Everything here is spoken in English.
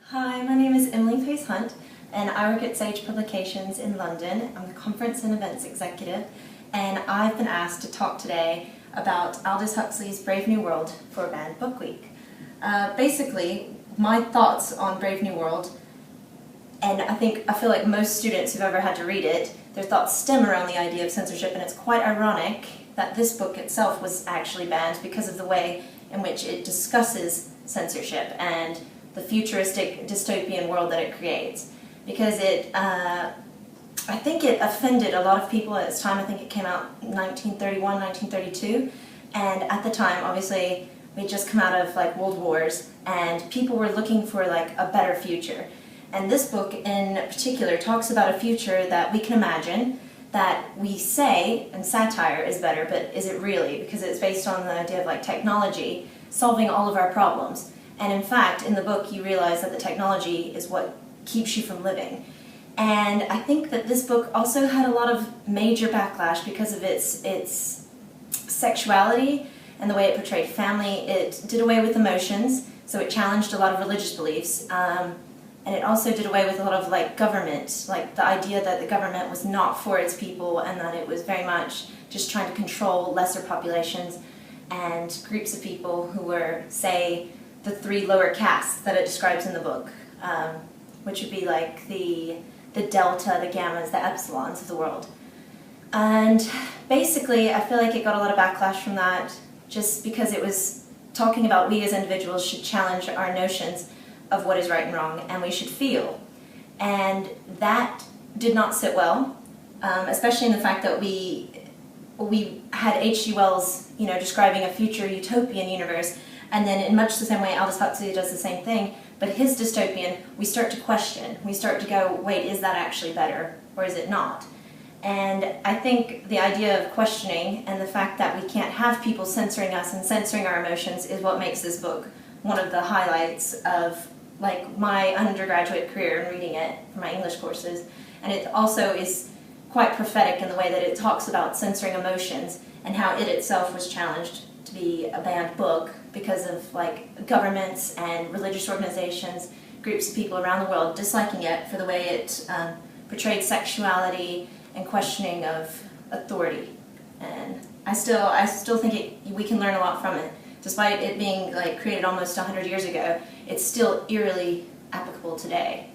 Hi, my name is Emily Pace Hunt, and I work at Sage Publications in London. I'm the Conference and Events Executive, and I've been asked to talk today about Aldous Huxley's Brave New World for Banned Book Week. Basically, my thoughts on Brave New World, and I feel like most students who've ever had to read it, their thoughts stem around the idea of censorship, and it's quite ironic that this book itself was actually banned because of the way in which it discusses censorship and the futuristic dystopian world that it creates. Because I think it offended a lot of people at its time. I think it came out in 1931, 1932, and at the time, obviously, we'd just come out of World Wars, and people were looking for a better future. And this book in particular talks about a future that we can imagine, that we say, and satire is better, but is it really? Because it's based on the idea of technology solving all of our problems. And in fact, in the book, you realize that the technology is what keeps you from living. And I think that this book also had a lot of major backlash because of its sexuality and the way it portrayed family. It did away with emotions, so it challenged a lot of religious beliefs. And it also did away with a lot of government, the idea that the government was not for its people and that it was very much just trying to control lesser populations and groups of people who were, say, the three lower castes that it describes in the book, which would be the delta, the gammas, the epsilons of the world. And basically, I feel like it got a lot of backlash from that just because it was talking about we as individuals should challenge our notions of what is right and wrong, and we should feel. And that did not sit well, especially in the fact that we had H.G. Wells, describing a future utopian universe, and then in much the same way Aldous Huxley does the same thing, but his dystopian, we start to question. We start to go, wait, is that actually better, or is it not? And I think the idea of questioning and the fact that we can't have people censoring us and censoring our emotions is what makes this book one of the highlights of my undergraduate career in reading it for my English courses. And it also is quite prophetic in the way that it talks about censoring emotions and how it itself was challenged to be a banned book because of governments and religious organizations, groups of people around the world disliking it for the way it portrayed sexuality and questioning of authority. And I still think we can learn a lot from it. Despite it being created almost 100 years ago, it's still eerily applicable today.